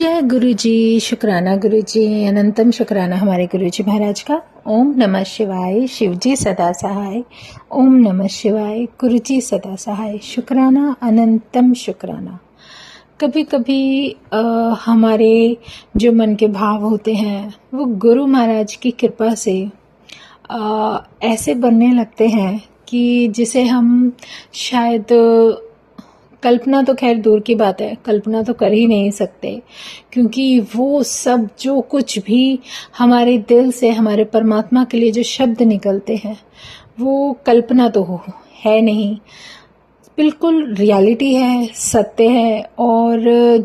जय गुरु जी। शुक्राना गुरु जी, अनंतम शुक्राना हमारे गुरु जी महाराज का। ओम नमः शिवाय। शिव जी सदा सहाय। ओम नमः शिवाय। गुरु जी सदा सहाय। शुक्राना, अनंतम शुक्राना। कभी कभी हमारे जो मन के भाव होते हैं वो गुरु महाराज की कृपा से ऐसे बनने लगते हैं कि जिसे हम शायद कल्पना तो खैर दूर की बात है, कल्पना तो कर ही नहीं सकते, क्योंकि वो सब जो कुछ भी हमारे दिल से हमारे परमात्मा के लिए जो शब्द निकलते हैं वो कल्पना तो है नहीं, बिल्कुल रियलिटी है, सत्य है। और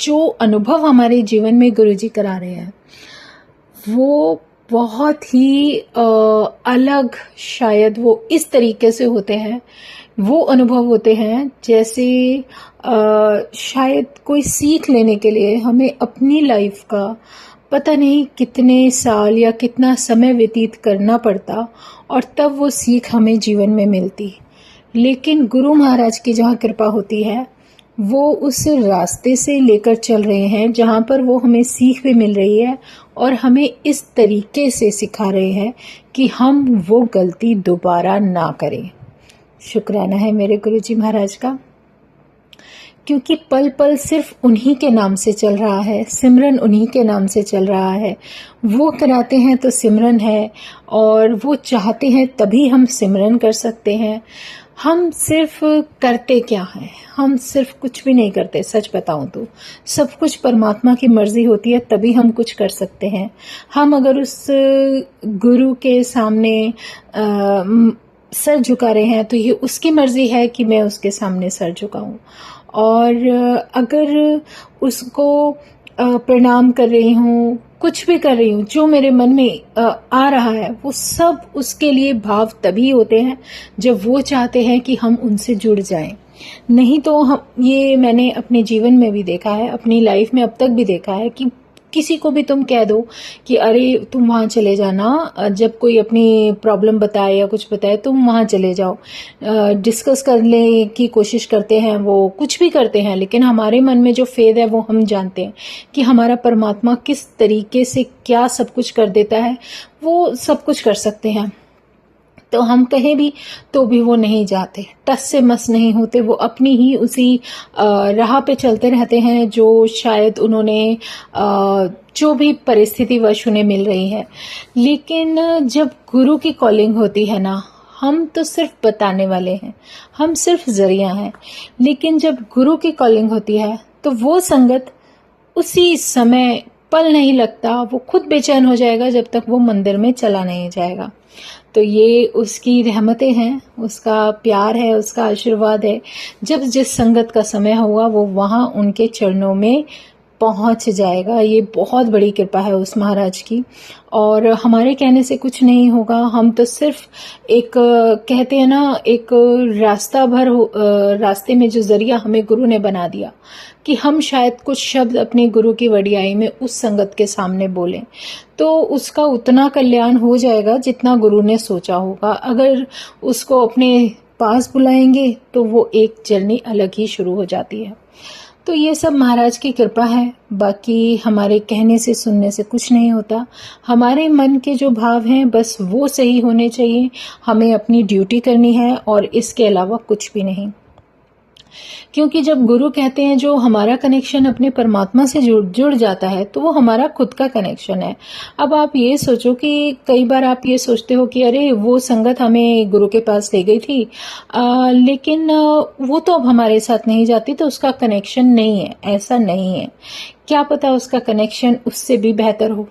जो अनुभव हमारे जीवन में गुरुजी करा रहे हैं वो बहुत ही अलग, शायद वो इस तरीके से होते हैं, वो अनुभव होते हैं जैसे शायद कोई सीख लेने के लिए हमें अपनी लाइफ का पता नहीं कितने साल या कितना समय व्यतीत करना पड़ता और तब वो सीख हमें जीवन में मिलती। लेकिन गुरु महाराज की जहाँ कृपा होती है वो उस रास्ते से लेकर चल रहे हैं जहाँ पर वो हमें सीख भी मिल रही है और हमें इस तरीके से सिखा रहे हैं कि हम वो गलती दोबारा ना करें। शुक्राना है मेरे गुरु जी महाराज का, क्योंकि पल पल सिर्फ उन्हीं के नाम से चल रहा है, सिमरन उन्हीं के नाम से चल रहा है। वो कराते हैं तो सिमरन है और वो चाहते हैं तभी हम सिमरन कर सकते हैं। हम सिर्फ करते क्या हैं? हम सिर्फ कुछ भी नहीं करते। सच बताऊं तो सब कुछ परमात्मा की मर्जी होती है, तभी हम कुछ कर सकते हैं। हम अगर उस गुरु के सामने सर झुका रहे हैं तो ये उसकी मर्जी है कि मैं उसके सामने सर झुकाऊं। और अगर उसको प्रणाम कर रही हूँ, कुछ भी कर रही हूँ, जो मेरे मन में आ रहा है वो सब उसके लिए भाव तभी होते हैं जब वो चाहते हैं कि हम उनसे जुड़ जाएं। नहीं तो हम, ये मैंने अपने जीवन में भी देखा है, अपनी लाइफ में अब तक भी देखा है कि किसी को भी तुम कह दो कि अरे तुम वहां चले जाना, जब कोई अपनी प्रॉब्लम बताए या कुछ बताए तुम वहां चले जाओ, डिस्कस करने की कोशिश करते हैं, वो कुछ भी करते हैं, लेकिन हमारे मन में जो फेद है वो हम जानते हैं कि हमारा परमात्मा किस तरीके से क्या सब कुछ कर देता है, वो सब कुछ कर सकते हैं। तो हम कहें भी तो भी वो नहीं जाते, टस से मस नहीं होते, वो अपनी ही उसी राह पे चलते रहते हैं जो शायद उन्होंने जो भी परिस्थिति वश उन्हें मिल रही है। लेकिन जब गुरु की कॉलिंग होती है ना, हम तो सिर्फ बताने वाले हैं, हम सिर्फ जरिया हैं। लेकिन जब गुरु की कॉलिंग होती है तो वो संगत उसी समय, पल नहीं लगता, वो खुद बेचैन हो जाएगा जब तक वो मंदिर में चला नहीं जाएगा। तो ये उसकी रहमतें हैं, उसका प्यार है, उसका आशीर्वाद है। जब जिस संगत का समय होगा वो वहां उनके चरणों में पहुंच जाएगा। ये बहुत बड़ी कृपा है उस महाराज की, और हमारे कहने से कुछ नहीं होगा। हम तो सिर्फ एक कहते हैं ना, एक रास्ता भर रास्ते में जो जरिया हमें गुरु ने बना दिया कि हम शायद कुछ शब्द अपने गुरु की वडियाई में उस संगत के सामने बोलें, तो उसका उतना कल्याण हो जाएगा जितना गुरु ने सोचा होगा। अगर उसको अपने पास बुलाएंगे तो वो एक जर्नी अलग ही शुरू हो जाती है। तो ये सब महाराज की कृपा है, बाकी हमारे कहने से सुनने से कुछ नहीं होता। हमारे मन के जो भाव हैं बस वो सही होने चाहिए, हमें अपनी ड्यूटी करनी है और इसके अलावा कुछ भी नहीं। क्योंकि जब गुरु कहते हैं जो हमारा कनेक्शन अपने परमात्मा से जुड़ जाता है तो वो हमारा खुद का कनेक्शन है। अब आप ये सोचो कि कई बार आप ये सोचते हो कि अरे वो संगत हमें गुरु के पास ले गई थी, लेकिन वो तो अब हमारे साथ नहीं जाती तो उसका कनेक्शन नहीं है। ऐसा नहीं है, क्या पता उसका कनेक्शन उससे भी बेहतर हो।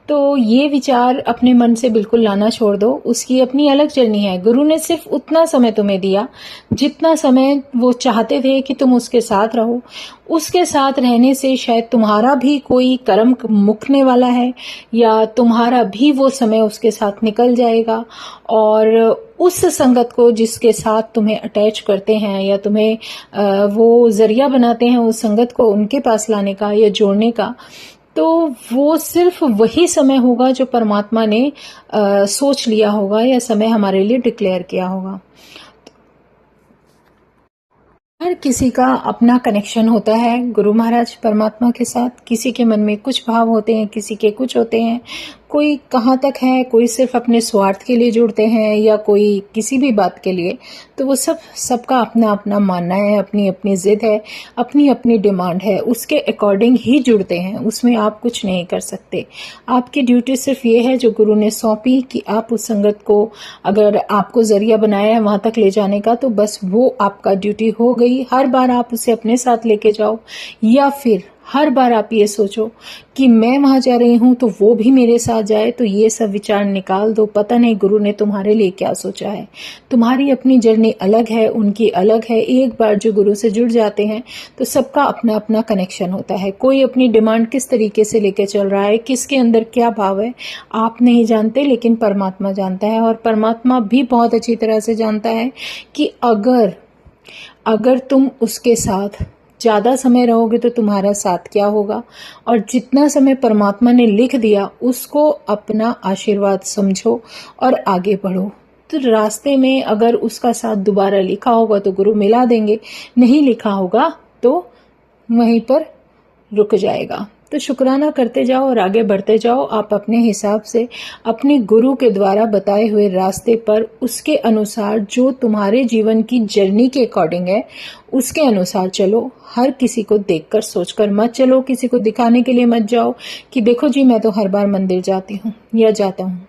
तो ये विचार अपने मन से बिल्कुल लाना छोड़ दो। उसकी अपनी अलग जर्नी है। गुरु ने सिर्फ उतना समय तुम्हें दिया जितना समय वो चाहते थे कि तुम उसके साथ रहो। उसके साथ रहने से शायद तुम्हारा भी कोई कर्म मुकने वाला है, या तुम्हारा भी वो समय उसके साथ निकल जाएगा। और उस संगत को जिसके साथ तुम्हें अटैच करते हैं या तुम्हें वो जरिया बनाते हैं उस संगत को उनके पास लाने का या जोड़ने का, तो वो सिर्फ वही समय होगा जो परमात्मा ने सोच लिया होगा या समय हमारे लिए डिक्लेयर किया होगा। हर किसी का अपना कनेक्शन होता है गुरु महाराज परमात्मा के साथ। किसी के मन में कुछ भाव होते हैं, किसी के कुछ होते हैं। कोई कहाँ तक है, कोई सिर्फ अपने स्वार्थ के लिए जुड़ते हैं या कोई किसी भी बात के लिए। तो वो सबका अपना अपना मानना है, अपनी अपनी जिद है, अपनी अपनी डिमांड है, उसके अकॉर्डिंग ही जुड़ते हैं। उसमें आप कुछ नहीं कर सकते। आपकी ड्यूटी सिर्फ ये है जो गुरु ने सौंपी कि आप उस संगत को, अगर आपको जरिया बनाया है वहां तक ले जाने का, तो बस वो आपका ड्यूटी हो गई। हर बार आप उसे अपने साथ लेके जाओ, या फिर हर बार आप ये सोचो कि मैं वहां जा रही हूं तो वो भी मेरे साथ जाए। तो ये सब विचार निकाल दो। पता नहीं गुरु ने तुम्हारे लिए क्या सोचा है। तुम्हारी अपनी जर्नी अलग है, उनकी अलग है। एक बार जो गुरु से जुड़ जाते हैं तो सबका अपना अपना कनेक्शन होता है। कोई अपनी डिमांड किस तरीके से लेके चल रहा है, किसके अंदर क्या भाव है, आप नहीं जानते, लेकिन परमात्मा जानता है। और परमात्मा भी बहुत अच्छी तरह से जानता है कि अगर तुम उसके साथ ज्यादा समय रहोगे तो तुम्हारा साथ क्या होगा। और जितना समय परमात्मा ने लिख दिया उसको अपना आशीर्वाद समझो और आगे बढ़ो। तो रास्ते में अगर उसका साथ दोबारा लिखा होगा तो गुरु मिला देंगे, नहीं लिखा होगा तो वहीं पर रुक जाएगा। तो शुक्राना करते जाओ और आगे बढ़ते जाओ। आप अपने हिसाब से अपने गुरु के द्वारा बताए हुए रास्ते पर, उसके अनुसार, जो तुम्हारे जीवन की जर्नी के अकॉर्डिंग है, उसके अनुसार चलो। हर किसी को देखकर सोचकर मत चलो, किसी को दिखाने के लिए मत जाओ कि देखो जी मैं तो हर बार मंदिर जाती हूँ या जाता हूँ।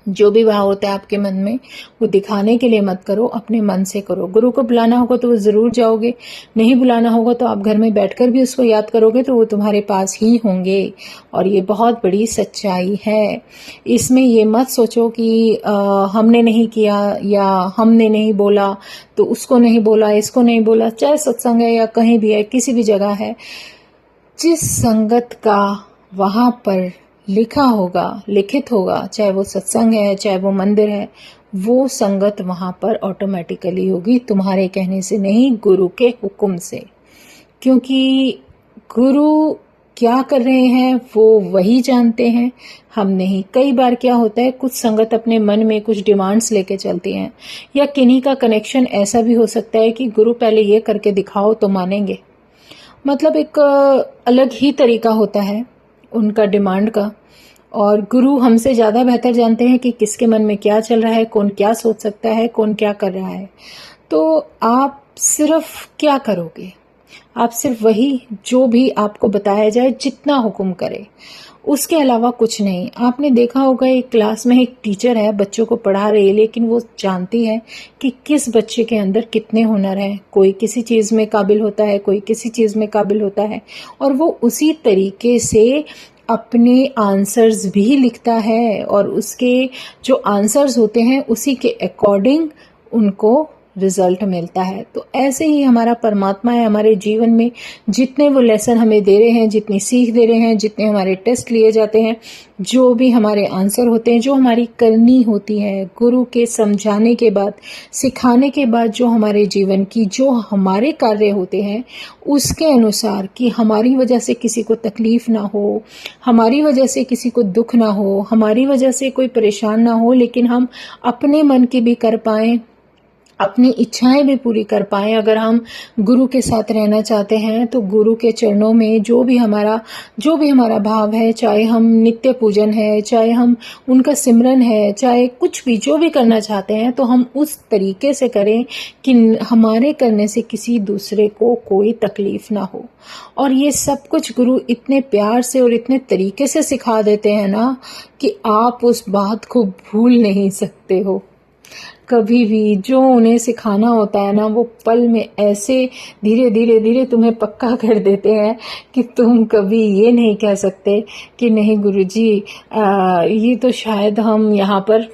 जो भी भाव होता है आपके मन में, वो दिखाने के लिए मत करो, अपने मन से करो। गुरु को बुलाना होगा तो वो जरूर जाओगे, नहीं बुलाना होगा तो आप घर में बैठकर भी उसको याद करोगे तो वो तुम्हारे पास ही होंगे। और ये बहुत बड़ी सच्चाई है। इसमें ये मत सोचो कि हमने नहीं किया या हमने नहीं बोला तो उसको नहीं बोला, इसको नहीं बोला। चाहे सत्संग है या कहीं भी है, किसी भी जगह है, जिस संगत का वहां पर लिखा होगा, लिखित होगा, चाहे वो सत्संग है चाहे वो मंदिर है, वो संगत वहां पर ऑटोमेटिकली होगी, तुम्हारे कहने से नहीं, गुरु के हुक्म से। क्योंकि गुरु क्या कर रहे हैं वो वही जानते हैं, हम नहीं। कई बार क्या होता है, कुछ संगत अपने मन में कुछ डिमांड्स लेके चलती हैं, या किन्हीं का कनेक्शन ऐसा भी हो सकता है कि गुरु पहले ये करके दिखाओ तो मानेंगे। मतलब एक अलग ही तरीका होता है उनका डिमांड का। और गुरु हमसे ज्यादा बेहतर जानते हैं कि किसके मन में क्या चल रहा है, कौन क्या सोच सकता है, कौन क्या कर रहा है। तो आप सिर्फ क्या करोगे, आप सिर्फ वही जो भी आपको बताया जाए, जितना हुक्म करे, उसके अलावा कुछ नहीं। आपने देखा होगा एक क्लास में एक टीचर है, बच्चों को पढ़ा रही है, लेकिन वो जानती है कि किस बच्चे के अंदर कितने हुनर हैं। कोई किसी चीज में काबिल होता है, कोई किसी चीज में काबिल होता है, और वो उसी तरीके से अपने आंसर्स भी लिखता है, और उसके जो आंसर्स होते हैं उसी के अकॉर्डिंग उनको रिजल्ट मिलता है। तो ऐसे ही हमारा परमात्मा है। हमारे जीवन में जितने वो लेसन हमें दे रहे हैं, जितनी सीख दे रहे हैं, जितने हमारे टेस्ट लिए जाते हैं, जो भी हमारे आंसर होते हैं, जो हमारी करनी होती है, गुरु के समझाने के बाद, सिखाने के बाद, जो हमारे जीवन की जो हमारे कार्य होते हैं, उसके अनुसार कि हमारी वजह से किसी को तकलीफ ना हो, हमारी वजह से किसी को दुख ना हो, हमारी वजह से कोई परेशान ना हो, लेकिन हम अपने मन की भी कर पाएं, अपनी इच्छाएं भी पूरी कर पाएं। अगर हम गुरु के साथ रहना चाहते हैं तो गुरु के चरणों में जो भी हमारा भाव है, चाहे हम नित्य पूजन है, चाहे हम उनका सिमरन है, चाहे कुछ भी जो भी करना चाहते हैं, तो हम उस तरीके से करें कि हमारे करने से किसी दूसरे को कोई तकलीफ ना हो। और ये सब कुछ गुरु इतने प्यार से और इतने तरीके से सिखा देते हैं ना कि आप उस बात को भूल नहीं सकते हो कभी भी। जो उन्हें सिखाना होता है ना, वो पल में ऐसे धीरे धीरे धीरे तुम्हें पक्का कर देते हैं कि तुम कभी ये नहीं कह सकते कि नहीं गुरुजी, ये तो शायद हम यहाँ पर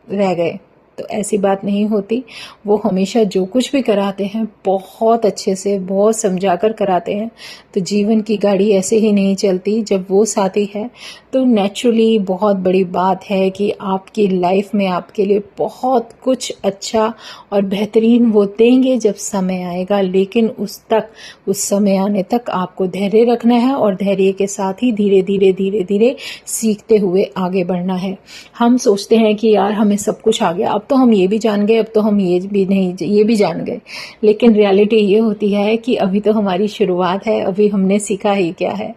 रह गए। तो ऐसी बात नहीं होती। वो हमेशा जो कुछ भी कराते हैं बहुत अच्छे से, बहुत समझाकर कराते हैं। तो जीवन की गाड़ी ऐसे ही नहीं चलती। जब वो साथी है तो नेचुरली बहुत बड़ी बात है कि आपकी लाइफ में आपके लिए बहुत कुछ अच्छा और बेहतरीन वो देंगे जब समय आएगा। लेकिन उस समय आने तक आपको धैर्य रखना है, और धैर्य के साथ ही धीरे धीरे धीरे धीरे सीखते हुए आगे बढ़ना है। हम सोचते हैं कि यार हमें सब कुछ आ गया, अब तो हम ये भी जान गए, अब तो हम ये भी जान गए। लेकिन रियलिटी ये होती है कि अभी तो हमारी शुरुआत है, अभी हमने सीखा ही क्या है।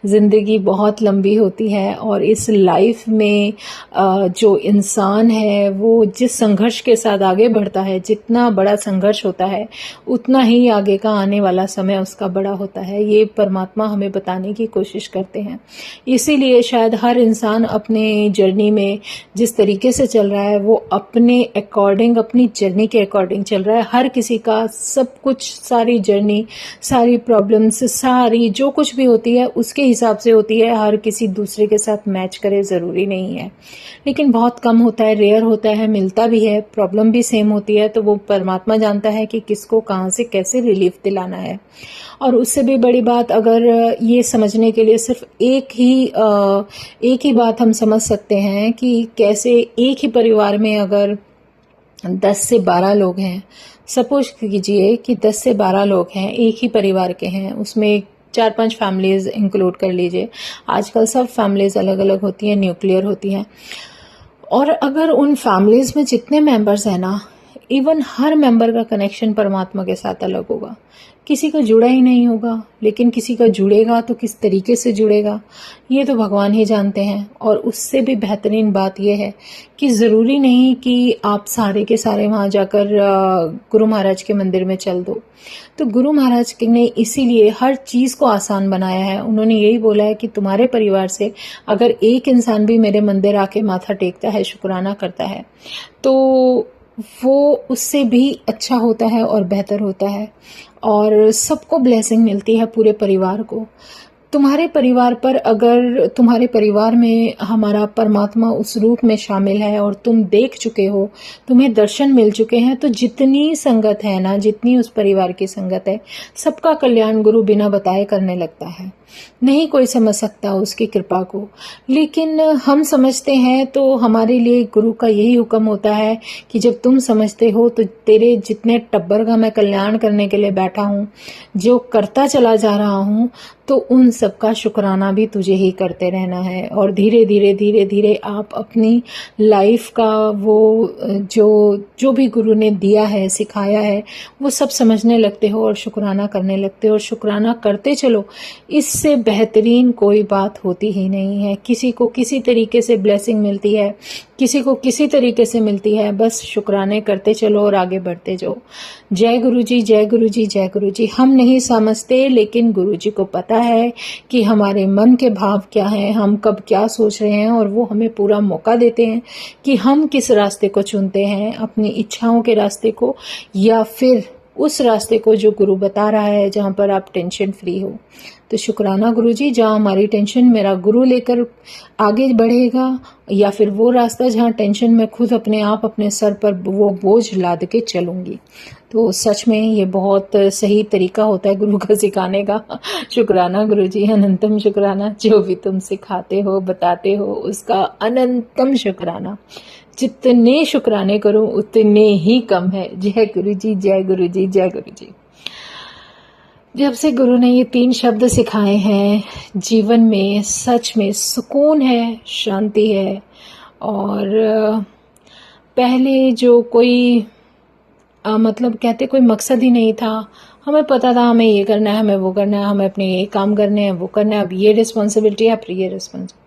ज़िंदगी बहुत लंबी होती है और इस लाइफ में जो इंसान है वो जिस संघर्ष के साथ आगे बढ़ता है, जितना बड़ा संघर्ष होता है उतना ही आगे का आने वाला समय उसका बड़ा होता है। ये परमात्मा हमें बताने की कोशिश करते हैं। इसीलिए शायद हर इंसान अपने जर्नी में जिस तरीके से चल रहा है वो अपने अकॉर्डिंग, अपनी जर्नी के अकॉर्डिंग चल रहा है। हर किसी का सब कुछ, सारी जर्नी, सारी प्रॉब्लम्स, सारी जो कुछ भी होती है उसके हिसाब से होती है। हर किसी दूसरे के साथ मैच करे ज़रूरी नहीं है, लेकिन बहुत कम होता है, रेयर होता है, मिलता भी है। प्रॉब्लम भी सेम होती है, तो वो परमात्मा जानता है कि किसको कहाँ से कैसे रिलीफ दिलाना है। और उससे भी बड़ी बात, अगर ये समझने के लिए सिर्फ एक ही बात हम समझ सकते हैं कि कैसे एक ही परिवार में अगर 10 से 12 लोग हैं, सपोज कीजिए कि 10 से 12 लोग हैं, एक ही परिवार के हैं, उसमें 4-5 फैमिलीज इंक्लूड कर लीजिए। आजकल सब फैमिलीज अलग अलग होती हैं, न्यूक्लियर होती हैं। और अगर उन फैमिलीज में जितने मेंबर्स हैं ना, इवन हर मेंबर का कनेक्शन परमात्मा के साथ अलग होगा। किसी का जुड़ा ही नहीं होगा, लेकिन किसी का जुड़ेगा तो किस तरीके से जुड़ेगा ये तो भगवान ही जानते हैं। और उससे भी बेहतरीन बात यह है कि ज़रूरी नहीं कि आप सारे के सारे वहाँ जाकर गुरु महाराज के मंदिर में चल दो। तो गुरु महाराज ने इसीलिए हर चीज़ को आसान बनाया है। उन्होंने यही बोला है कि तुम्हारे परिवार से अगर एक इंसान भी मेरे मंदिर आके माथा टेकता है, शुक्राना करता है, तो वो उससे भी अच्छा होता है और बेहतर होता है और सबको ब्लेसिंग मिलती है, पूरे परिवार को। तुम्हारे परिवार पर, अगर तुम्हारे परिवार में हमारा परमात्मा उस रूप में शामिल है और तुम देख चुके हो, तुम्हें दर्शन मिल चुके हैं, तो जितनी संगत है ना, जितनी उस परिवार की संगत है, सबका कल्याण गुरु बिना बताए करने लगता है। नहीं कोई समझ सकता उसकी कृपा को, लेकिन हम समझते हैं तो हमारे लिए गुरु का यही हुक्म होता है कि जब तुम समझते हो तो तेरे जितने टब्बर का मैं कल्याण करने के लिए बैठा हूँ, जो करता चला जा रहा हूँ, तो उन सबका शुक्राना भी तुझे ही करते रहना है। और धीरे धीरे धीरे धीरे आप अपनी लाइफ का वो जो भी गुरु ने दिया है, सिखाया है, वो सब समझने लगते हो और शुक्राना करने लगते हो। और शुक्राना करते चलो, इससे बेहतरीन कोई बात होती ही नहीं है। किसी को किसी तरीके से ब्लेसिंग मिलती है, किसी को किसी तरीके से मिलती है, बस शुक्राने करते चलो और आगे बढ़ते जाओ। जय गुरु जी, जय गुरु जी, जय गुरु जी। हम नहीं समझते, लेकिन गुरु जी को पता है कि हमारे मन के भाव क्या हैं, हम कब क्या सोच रहे हैं, और वो हमें पूरा मौका देते हैं कि हम किस रास्ते को चुनते हैं, अपनी इच्छाओं के रास्ते को या फिर उस रास्ते को जो गुरु बता रहा है, जहां पर आप टेंशन फ्री हो। तो शुक्राना गुरु जी, जहाँ हमारी टेंशन मेरा गुरु लेकर आगे बढ़ेगा, या फिर वो रास्ता जहाँ टेंशन में खुद अपने आप अपने सर पर वो बोझ लाद के चलूंगी। तो सच में ये बहुत सही तरीका होता है गुरु का सिखाने का। शुक्राना गुरु जी, अनंतम शुक्राना। जो भी तुम सिखाते हो, बताते हो, उसका अनंतम शुक्राना। जितने शुक्राने करूं उतने ही कम है। जय गुरु जी, जय गुरु जी, जय गुरु जी। जब से गुरु ने ये 3 शब्द सिखाए हैं, जीवन में सच में सुकून है, शांति है। और पहले जो कोई मतलब कहते कोई मकसद ही नहीं था। हमें पता था हमें ये करना है, हमें वो करना है, हमें अपने ये काम करने हैं, वो करना है, अब ये रिस्पॉन्सिबिलिटी है, फिर ये रिस्पॉन्सिबिलिटी।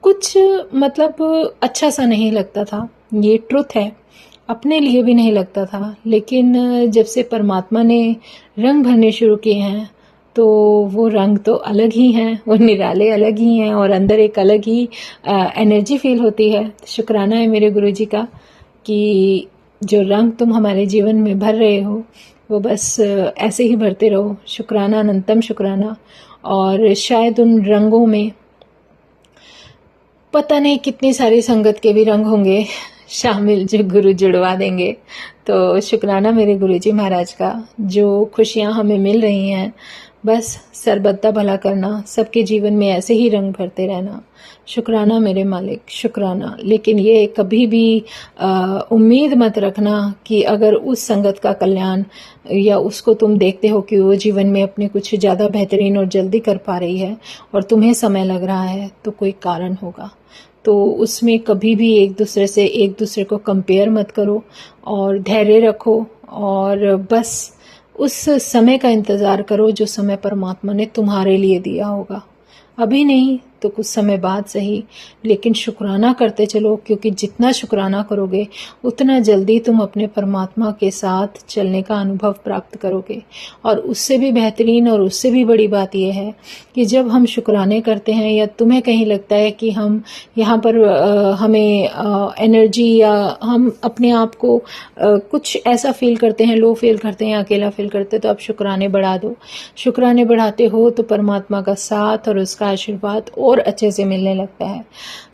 कुछ मतलब अच्छा सा नहीं लगता था, ये ट्रुथ है। अपने लिए भी नहीं लगता था। लेकिन जब से परमात्मा ने रंग भरने शुरू किए हैं, तो वो रंग तो अलग ही हैं, वो निराले अलग ही हैं, और अंदर एक अलग ही एनर्जी फील होती है। शुक्राना है मेरे गुरु जी का कि जो रंग तुम हमारे जीवन में भर रहे हो, वो बस ऐसे ही भरते रहो। शुक्राना, अनंतम शुक्राना। और शायद उन रंगों में पता नहीं कितनी सारी संगत के भी रंग होंगे शामिल, जो गुरु जुड़वा देंगे। तो शुक्राना मेरे गुरुजी महाराज का, जो खुशियां हमें मिल रही हैं, बस सरबत्ता भला करना, सबके जीवन में ऐसे ही रंग भरते रहना। शुक्राना मेरे मालिक, शुक्राना। लेकिन ये कभी भी उम्मीद मत रखना कि अगर उस संगत का कल्याण या उसको तुम देखते हो कि वो जीवन में अपने कुछ ज़्यादा बेहतरीन और जल्दी कर पा रही है और तुम्हें समय लग रहा है, तो कोई कारण होगा। तो तो उसमें कभी भी एक दूसरे को कंपेयर मत करो और धैर्य रखो और बस उस समय का इंतज़ार करो जो समय परमात्मा ने तुम्हारे लिए दिया होगा। अभी नहीं तो कुछ समय बाद सही, लेकिन शुक्राना करते चलो, क्योंकि जितना शुक्राना करोगे उतना जल्दी तुम अपने परमात्मा के साथ चलने का अनुभव प्राप्त करोगे। और उससे भी बेहतरीन और उससे भी बड़ी बात यह है कि जब हम शुक्राने करते हैं या तुम्हें कहीं लगता है कि हम यहाँ पर हमें एनर्जी या हम अपने आप को कुछ ऐसा फील करते हैं, लो फील करते हैं, अकेला फील करते हैं, तो आप शुक्राने बढ़ा दो। शुक्राने बढ़ाते हो तो परमात्मा का साथ और उसका आशीर्वाद और अच्छे से मिलने लगता है।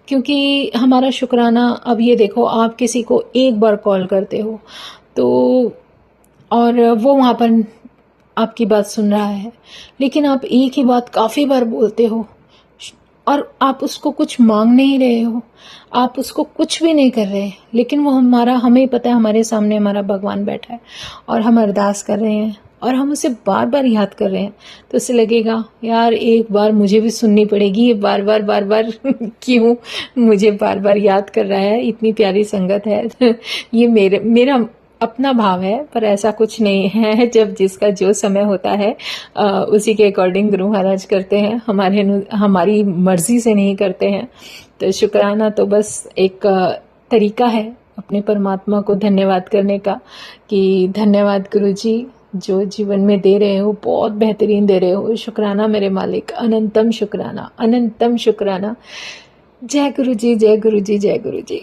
क्योंकि हमारा शुक्राना, अब ये देखो, आप किसी को एक बार कॉल करते हो तो और वो वहाँ पर आपकी बात सुन रहा है, लेकिन आप एक ही बात काफ़ी बार बोलते हो और आप उसको कुछ मांग नहीं रहे हो, आप उसको कुछ भी नहीं कर रहे, लेकिन वो हमें पता है हमारे सामने हमारा भगवान बैठा है और हम अरदास कर रहे हैं और हम उसे बार बार याद कर रहे हैं, तो उसे लगेगा यार एक बार मुझे भी सुननी पड़ेगी, ये बार बार क्यों मुझे बार बार याद कर रहा है, इतनी प्यारी संगत है। ये मेरा अपना भाव है, पर ऐसा कुछ नहीं है। जब जिसका जो समय होता है उसी के अकॉर्डिंग गुरु महाराज करते हैं, हमारी मर्जी से नहीं करते हैं। तो शुक्राना तो बस एक तरीका है अपने परमात्मा को धन्यवाद करने का कि धन्यवाद गुरु जी, जो जीवन में दे रहे हो बहुत बेहतरीन दे रहे हो। शुक्राना मेरे मालिक, अनंतम शुक्राना, अनंतम शुक्राना। जय गुरु जी, जय गुरु जी, जय गुरु जी।